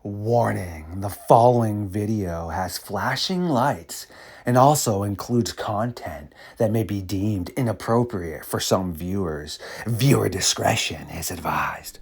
Warning, the following video has flashing lights and also includes content that may be deemed inappropriate for some viewers. Viewer discretion is advised.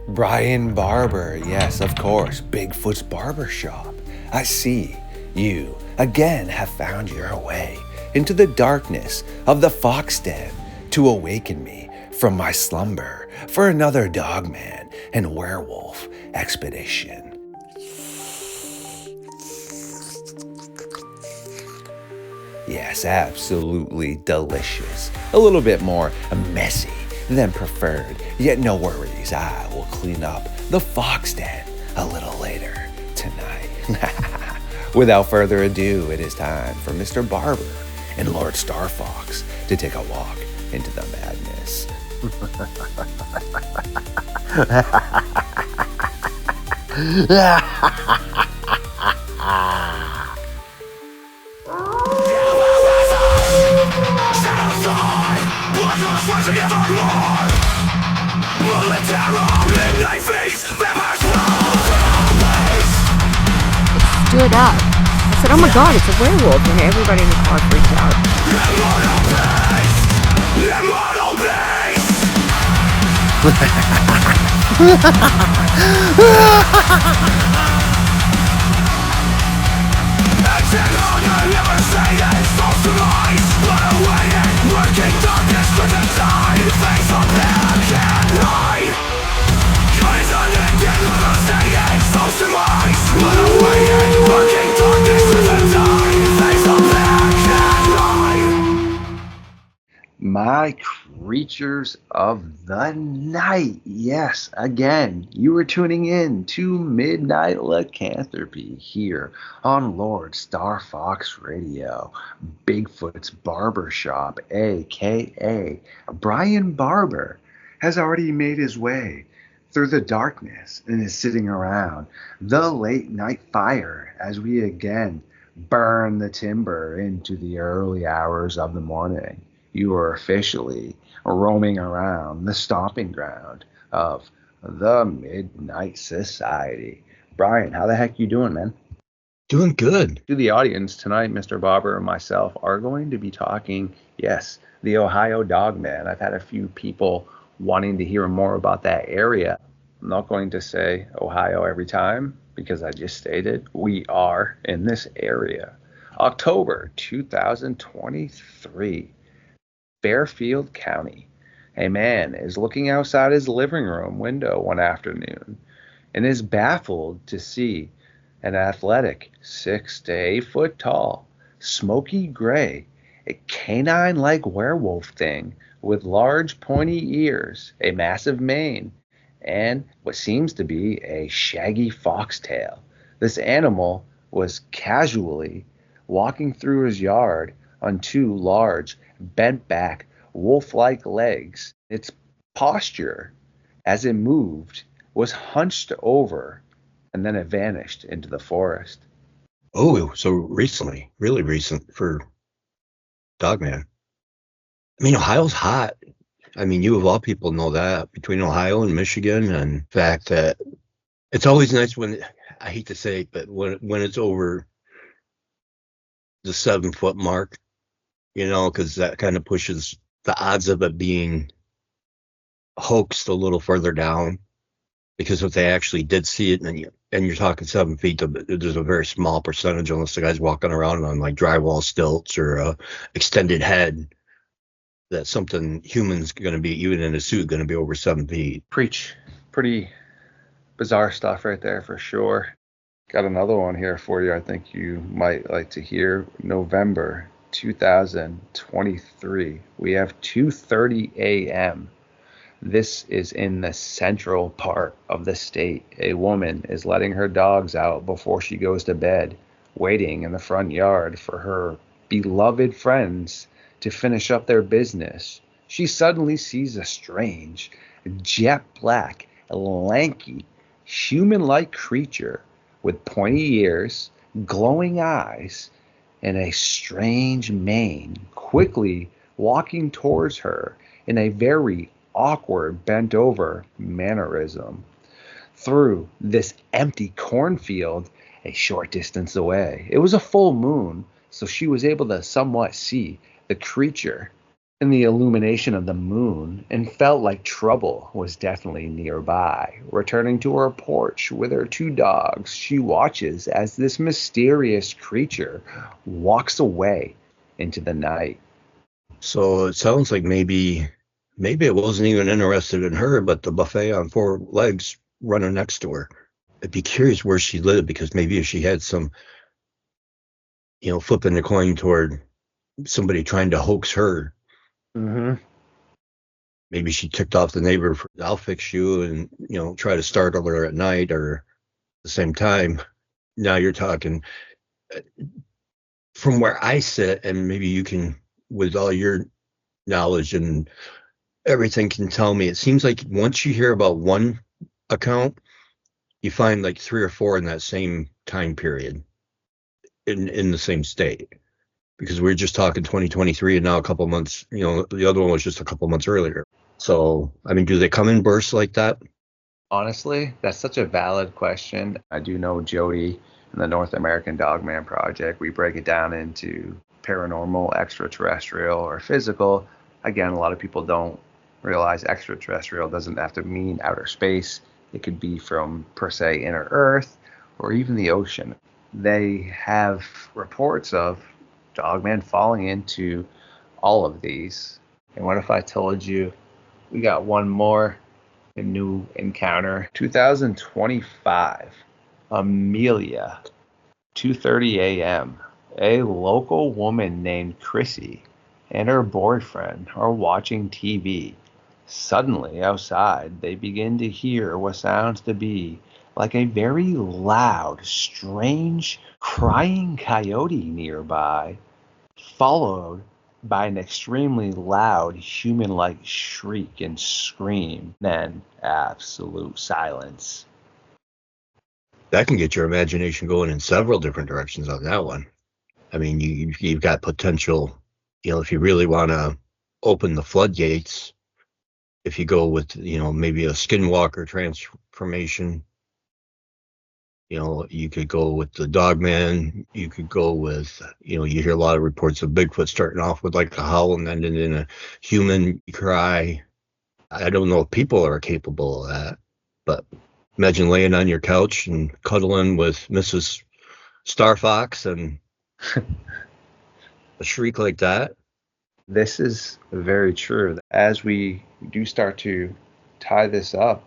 Brian Barber, yes, of course, Bigfoot's Barber Shop. I see you again have found your way into the darkness of the fox den to awaken me from my slumber for another Dogman and werewolf expedition. Yes, absolutely delicious. A little bit more messy than preferred, yet no worries, I will clean up the fox den a little later tonight. Without further ado, it is time for Mr. Barber and LordeStarfox to take a walk into the madness. Stood up. I said, oh my god, it's a werewolf, and everybody in the car freaked out. My creatures of the night. Yes, again, you are tuning in to Midnight Lycanthropy here on LordeStarfox Radio. Bigfoot's Barbershop, aka Brian Barber, has already made his way through the darkness and is sitting around the late night fire as we again burn the timber into the early hours of the morning. You are officially roaming around the stomping ground of the Midnight Society. Brian, how the heck you doing, man? Doing good. To the audience tonight, Mr. Barber and myself are going to be talking, yes, the Ohio Dogman. I've had a few people wanting to hear more about that area. I'm not going to say Ohio every time because I just stated we are in this area. October 2023. Fairfield County. A man is looking outside his living room window one afternoon and is baffled to see an athletic 6 to 8 foot tall, smoky gray, a canine-like werewolf thing with large pointy ears, a massive mane, and what seems to be a shaggy foxtail. This animal was casually walking through his yard on two large, bent-back, wolf-like legs. Its posture, as it moved, was hunched over, and then it vanished into the forest. Oh, so recently, really recent for Dogman. I mean, Ohio's hot. I mean, you of all people know that, between Ohio and Michigan, and the fact that it's always nice when, I hate to say it, but when it's over the 7 foot mark, you know, because that kind of pushes the odds of it being hoaxed a little further down. Because if they actually did see it, and you're talking 7 feet, there's a very small percentage, unless the guy's walking around on like drywall stilts or a extended head, that something human's going to be, even in a suit, going to be over 7 feet. Preach. Pretty bizarre stuff right there for sure. Got another one here for you I think you might like to hear. November 2023. We have 2:30 a.m. This is in the central part of the state. A woman is letting her dogs out before she goes to bed, waiting in the front yard for her beloved friends to finish up their business. She suddenly sees a strange, jet black, lanky, human-like creature with pointy ears, glowing eyes, and a strange mane, quickly walking towards her in a very awkward bent-over mannerism through this empty cornfield a short distance away. It was a full moon, so she was able to somewhat see the creature in the illumination of the moon and felt like trouble was definitely nearby. Returning to her porch with her two dogs, she watches as this mysterious creature walks away into the night. So it sounds like maybe it wasn't even interested in her, but the buffet on four legs running next to her. I'd be curious where she lived, because maybe if she had some, flipping the coin toward somebody trying to hoax her, maybe she ticked off the neighbor for, I'll fix you, and, try to startle her at night or at the same time. Now you're talking from where I sit, and maybe you can, with all your knowledge and everything, can tell me. It seems like once you hear about one account, you find like 3 or 4 in that same time period in the same state, because we were just talking 2023 and now a couple months, the other one was just a couple months earlier. So, I mean, do they come in bursts like that? Honestly, that's such a valid question. I do know Jody and the North American Dogman Project, we break it down into paranormal, extraterrestrial, or physical. Again, a lot of people don't realize extraterrestrial doesn't have to mean outer space. It could be from, per se, inner Earth or even the ocean. They have reports of Dogman falling into all of these. And what if I told you we got one more new encounter? 2025, Amelia, 2:30 a.m. A local woman named Chrissy and her boyfriend are watching TV. Suddenly, outside, they begin to hear what sounds to be like a very loud, strange, crying coyote nearby, followed by an extremely loud, human-like shriek and scream, then absolute silence. That can get your imagination going in several different directions on that one. I mean, you've got potential, if you really want to open the floodgates, if you go with, maybe a skinwalker transformation, you could go with the Dogman. You could go with, you hear a lot of reports of Bigfoot starting off with like a howl and ending in a human cry. I don't know if people are capable of that, but imagine laying on your couch and cuddling with Mrs. Starfox and a shriek like that. This is very true. As we do start to tie this up,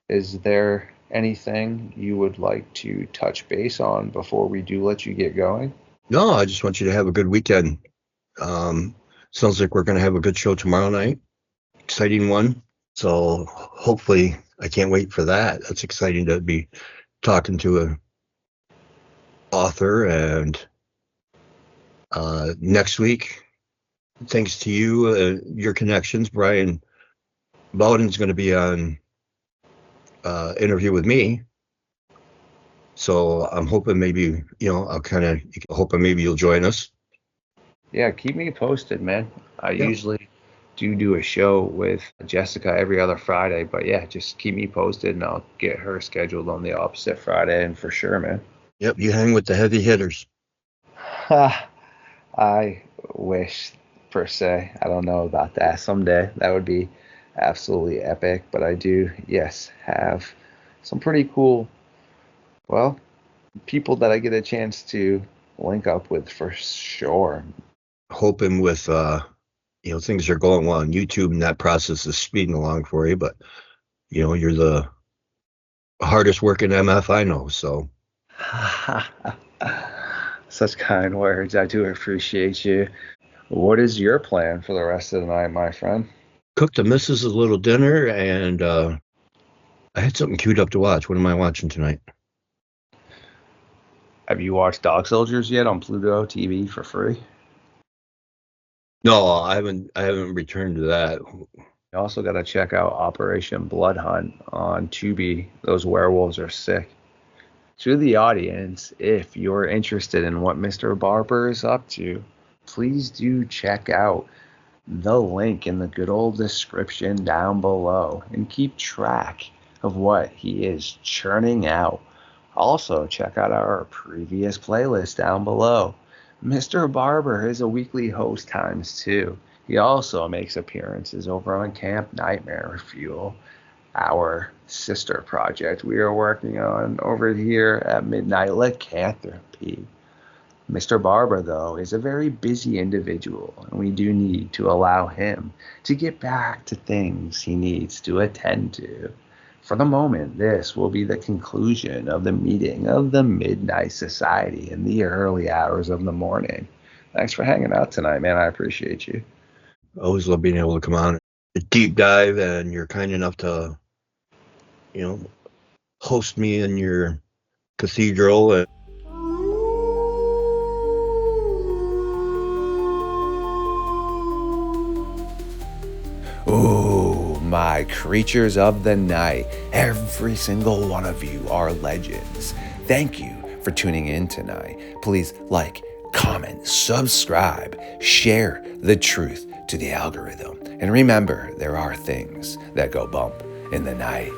is there anything you would like to touch base on before we do let you get going? No, I just want you to have a good weekend. Sounds like we're going to have a good show tomorrow night. Exciting one. So hopefully, I can't wait for that. That's exciting to be talking to an author. And next week, thanks to you, your connections, Brian Bowden's going to be on interview with me. So I'm hoping maybe, hoping maybe you'll join us. Yeah, keep me posted, man. I usually do a show with Jessica every other Friday, but yeah, just keep me posted and I'll get her scheduled on the opposite Friday, and for sure, man. Yep, you hang with the heavy hitters. I wish, per se. I don't know about that. Someday that would be absolutely epic, but I do, yes, have some pretty cool, well, people that I get a chance to link up with for sure. Hoping with things are going well on YouTube and that process is speeding along for you, but you're the hardest working MF I know, so. Such kind words. I do appreciate you. What is your plan for the rest of the night, my friend? Cooked the missus a little dinner, and I had something queued up to watch. What am I watching tonight? Have you watched Dog Soldiers yet on Pluto TV for free? No, I haven't returned to that. You also got to check out Operation Blood Hunt on Tubi. Those werewolves are sick. To the audience, if you're interested in what Mr. Barber is up to, please do check out the link in the good old description down below and keep track of what he is churning out. Also, check out our previous playlist down below. Mr. Barber is a weekly host times two. He also makes appearances over on Camp Nightmare Fuel, our sister project we are working on over here at Midnight Lycanthropy. Mr. Barber, though, is a very busy individual, and we do need to allow him to get back to things he needs to attend to. For the moment, this will be the conclusion of the meeting of the Midnight Society in the early hours of the morning. Thanks for hanging out tonight, man. I appreciate you. Always love being able to come on a deep dive, and you're kind enough to, host me in your cathedral. And Oh, my creatures of the night. Every single one of you are legends. Thank you for tuning in tonight. Please like, comment, subscribe, share the truth to the algorithm. And remember, there are things that go bump in the night.